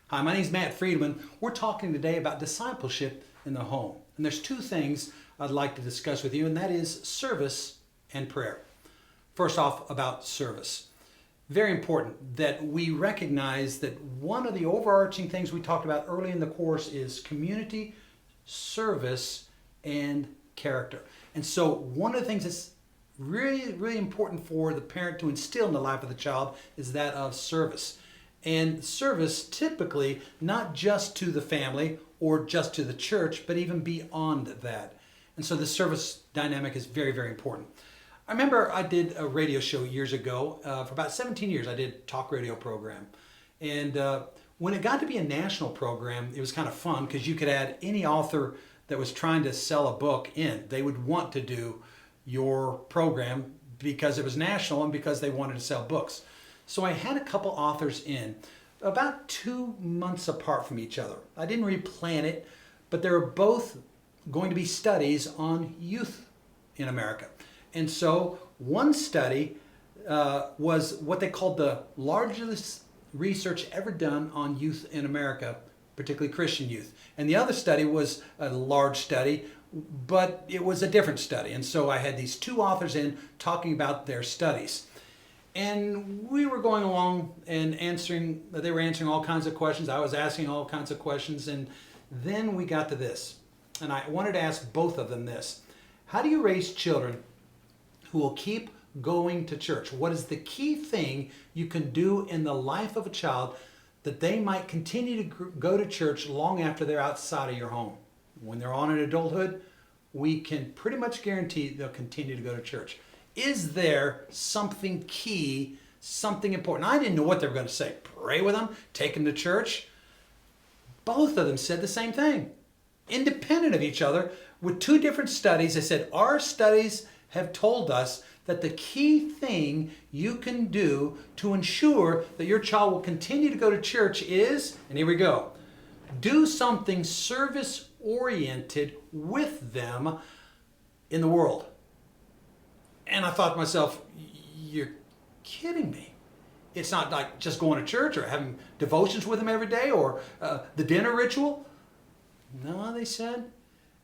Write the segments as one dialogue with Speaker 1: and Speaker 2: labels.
Speaker 1: Hi, my name is Matt Friedman. We're talking today about discipleship in the home. And there's two things I'd like to discuss with you, and that is service and prayer. First off, about service. Very important that we recognize that one of the overarching things we talked about early in the course is community, service, and character. And so one of the things that's really important for the parent to instill in the life of the child is that of service. And service typically not just to the family or just to the church, but even beyond that. And so the service dynamic is very important. I remember I did a radio show years ago. For about 17 years, I did a talk radio program. And when it got to be a national program, it was kind of fun because you could add any author that was trying to sell a book in. They would want to do your program because it was national and because they wanted to sell books. So I had a couple authors in about 2 months apart from each other. I didn't really plan it, but they were both going to be studies on youth in America. And so one study was what they called the largest research ever done on youth in America, particularly Christian youth. And the other study was a large study, but it was a different study. And so I had these two authors in talking about their studies. And we were going along and they were answering all kinds of questions. I was asking all kinds of questions. And then we got to this. And I wanted to ask both of them this. How do you raise children who will keep going to church? What is the key thing you can do in the life of a child that they might continue to go to church long after they're outside of your home? When they're on in adulthood, we can pretty much guarantee they'll continue to go to church. Is there something key, something important? I didn't know what they were going to say. Pray with them, take them to church. Both of them said the same thing, independent of each other, with two different studies. They said, our studies have told us that the key thing you can do to ensure that your child will continue to go to church is, and here we go, do something service-oriented with them in the world. And I thought to myself, you're kidding me. It's not like just going to church or having devotions with them every day or the dinner ritual. No, they said,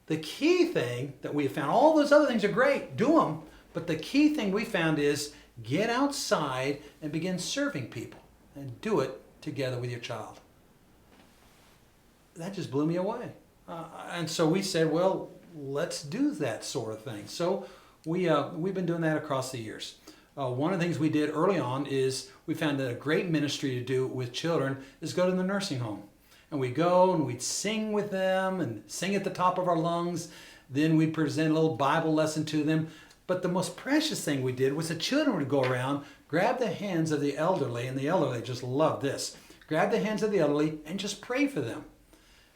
Speaker 1: the key thing that we have found, all those other things are great, do them, but the key thing we found is get outside and begin serving people and do it together with your child. That just blew me away. And so we said, well, let's do that sort of thing. So we've been doing that across the years. One of the things we did early on is we found that a great ministry to do with children is go to the nursing home. And we go and we'd sing with them and sing at the top of our lungs. Then we'd present a little Bible lesson to them. But the most precious thing we did was the children would go around, grab the hands of the elderly, and the elderly just loved this. Grab the hands of the elderly and just pray for them.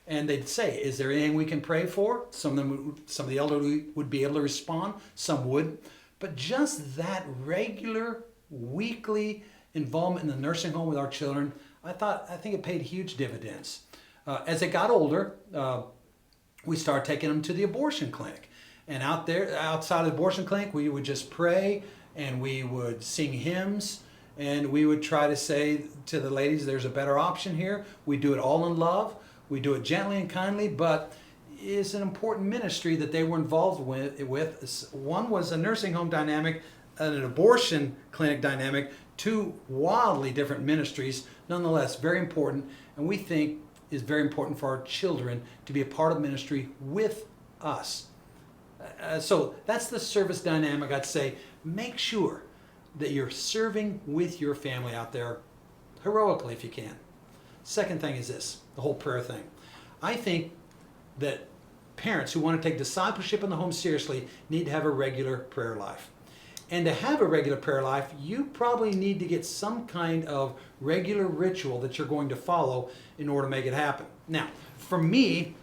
Speaker 1: And they'd say, is there anything we can pray for? Some of the elderly would be able to respond, some would. But just that regular, weekly involvement in the nursing home with our children, I think it paid huge dividends. As they got older, we started taking them to the abortion clinic. And outside of the abortion clinic, we would just pray and we would sing hymns and we would try to say to the ladies, there's a better option here. We do it all in love. We do it gently and kindly, but it's an important ministry that they were involved with. One was a nursing home dynamic, an abortion clinic dynamic, two wildly different ministries, nonetheless very important, and we think is very important for our children to be a part of ministry with us. So that's the service dynamic. I'd say make sure that you're serving with your family out there heroically if you can. Second thing is this, the whole prayer thing. I think that parents who want to take discipleship in the home seriously need to have a regular prayer life. And to have a regular prayer life, you probably need to get some kind of regular ritual that you're going to follow in order to make it happen. Now, for me,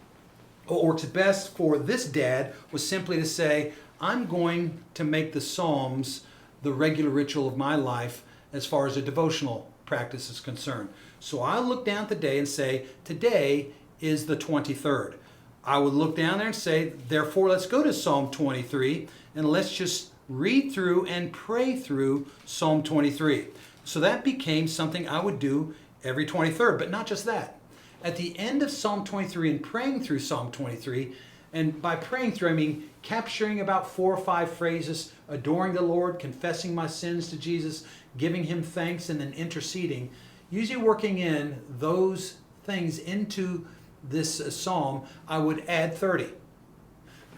Speaker 1: what works best for this dad was simply to say, I'm going to make the Psalms the regular ritual of my life as far as a devotional practice is concerned. So I look down at the day and say, today is the 23rd. I would look down there and say, therefore, let's go to Psalm 23 and let's just read through and pray through Psalm 23. So that became something I would do every 23rd, but not just that. At the end of Psalm 23 and praying through Psalm 23, and by praying through, I mean capturing about 4 or 5 phrases, adoring the Lord, confessing my sins to Jesus, giving him thanks, and then interceding, usually working in those things into this psalm, I would add 30.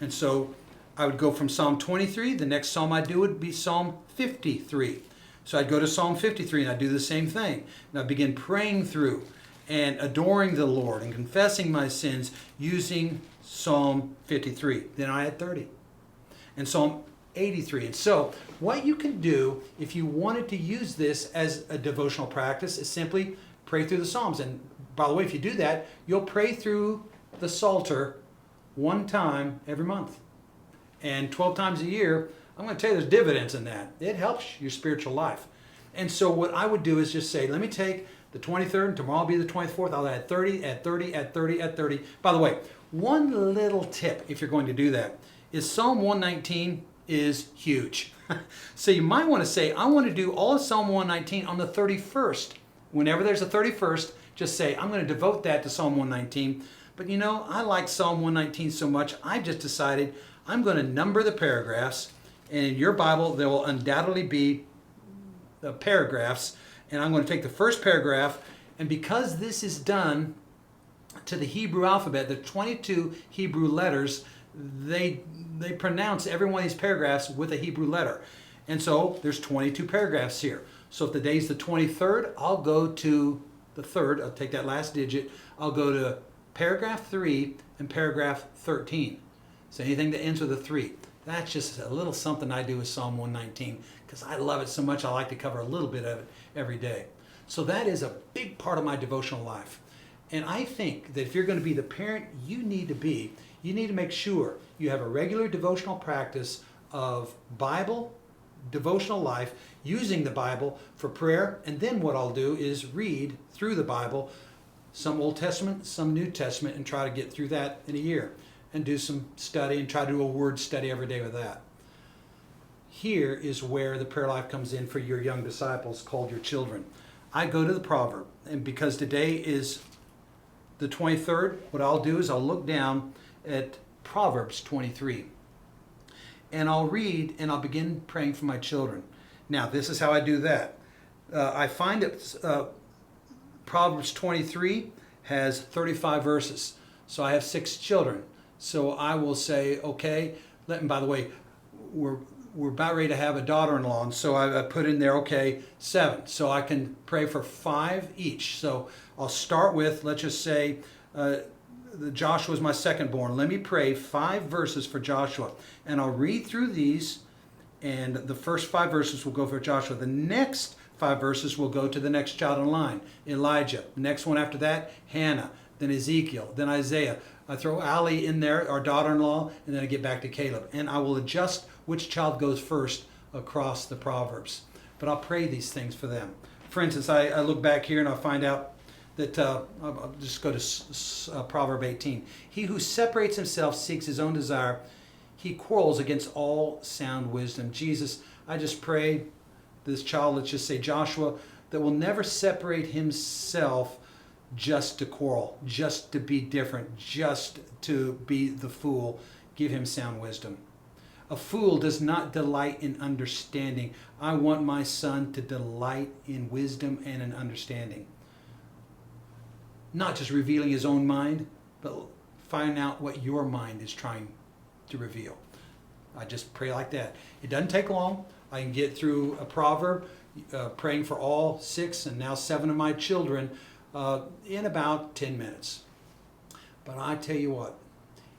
Speaker 1: And so I would go from Psalm 23, the next psalm I'd do would be Psalm 53. So I'd go to Psalm 53 and I'd do the same thing. And I'd begin praying through and adoring the Lord and confessing my sins using Psalm 53. Then I add 30. And Psalm 83. And so what you can do if you wanted to use this as a devotional practice is simply pray through the Psalms. And by the way, if you do that, you'll pray through the Psalter one time every month. And 12 times a year, I'm going to tell you there's dividends in that. It helps your spiritual life. And so what I would do is just say, let me take the 23rd, and tomorrow will be the 24th. I'll add 30, add 30, add 30, add 30. By the way, one little tip if you're going to do that is Psalm 119 is huge. So you might want to say, I want to do all of Psalm 119 on the 31st. Whenever there's a 31st, just say, I'm going to devote that to Psalm 119. But you know, I like Psalm 119 so much, I just decided I'm going to number the paragraphs. And in your Bible, there will undoubtedly be paragraphs. And I'm going to take the first paragraph. And because this is done to the Hebrew alphabet, the 22 Hebrew letters, they pronounce every one of these paragraphs with a Hebrew letter. And so there's 22 paragraphs here. So if the day's the 23rd, I'll go to the 3rd. I'll take that last digit. I'll go to paragraph 3 and paragraph 13. So anything that ends with a 3. That's just a little something I do with Psalm 119 because I love it so much I like to cover a little bit of it every day. So that is a big part of my devotional life. And I think that if you're going to be the parent you need to make sure you have a regular devotional practice of Bible, devotional life, using the Bible for prayer. And then what I'll do is read through the Bible, some Old Testament, some New Testament, and try to get through that in a year. And do some study and try to do a word study every day with that. Here is where the prayer life comes in for your young disciples called your children. I go to the proverb, and because today is the 23rd, what I'll do is I'll look down at Proverbs 23. And I'll read and I'll begin praying for my children. Now, this is how I do that. I find that Proverbs 23 has 35 verses. So I have 6 children. So I will say, okay, and by the way, we're about ready to have a daughter-in-law, and so I put in there, okay, 7. So I can pray for 5 each. So I'll start with, let's just say, Joshua is my second born. Let me pray 5 verses for Joshua. And I'll read through these, and the first 5 verses will go for Joshua. The next 5 verses will go to the next child in line, Elijah. The next one after that, Hannah. Then Ezekiel. Then Isaiah. I throw Allie in there, our daughter-in-law, and then I get back to Caleb. And I will adjust which child goes first across the Proverbs. But I'll pray these things for them. For instance, I look back here and I find out that, I'll just go to Proverb 18. He who separates himself seeks his own desire. He quarrels against all sound wisdom. Jesus, I just pray this child, let's just say Joshua, that will never separate himself just to quarrel, just to be different, just to be the fool. Give him sound wisdom. A fool does not delight in understanding. I want my son to delight in wisdom and in understanding. Not just revealing his own mind, but find out what your mind is trying to reveal. I just pray like that. It doesn't take long. I can get through a proverb, praying for all 6 and now 7 of my children in about 10 minutes. But I tell you what,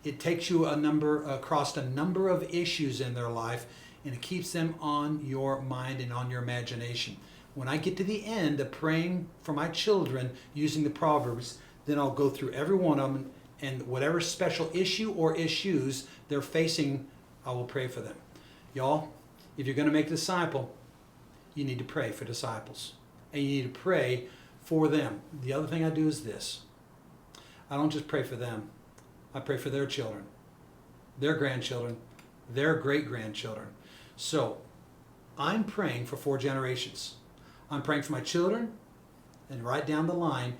Speaker 1: it takes you across a number of issues in their life, and it keeps them on your mind and on your imagination. When I get to the end of praying for my children using the Proverbs, then I'll go through every one of them, and whatever special issue or issues they're facing, I will pray for them. Y'all, if you're going to make a disciple, you need to pray for disciples. And you need to pray for them. The other thing I do is this. I don't just pray for them. I pray for their children, their grandchildren, their great-grandchildren. So I'm praying for 4 generations. I'm praying for my children, and right down the line,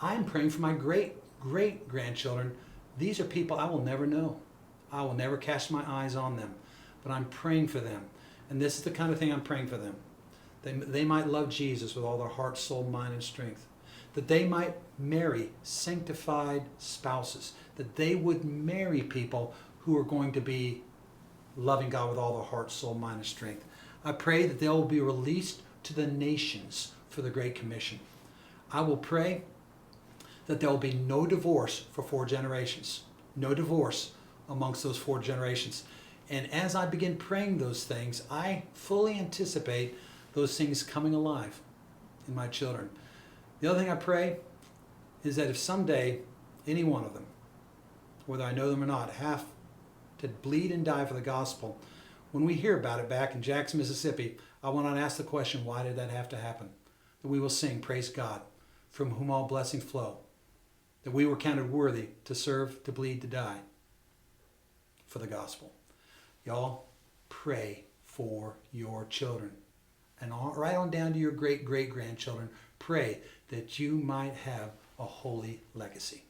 Speaker 1: I'm praying for my great-great-grandchildren. These are people I will never know. I will never cast my eyes on them, but I'm praying for them. And this is the kind of thing I'm praying for them. They might love Jesus with all their heart, soul, mind, and strength. That they might marry sanctified spouses. That they would marry people who are going to be loving God with all their heart, soul, mind, and strength. I pray that they will be released to the nations for the Great Commission. I will pray that there will be no divorce for 4 generations. No divorce amongst those 4 generations. And as I begin praying those things, I fully anticipate those things coming alive in my children. The other thing I pray is that if someday any one of them, whether I know them or not, have to bleed and die for the gospel, when we hear about it back in Jackson, Mississippi, I want to ask the question, why did that have to happen? That we will sing, praise God, from whom all blessings flow. That we were counted worthy to serve, to bleed, to die for the gospel. Y'all, pray for your children. And right on down to your great-great-grandchildren, pray that you might have a holy legacy.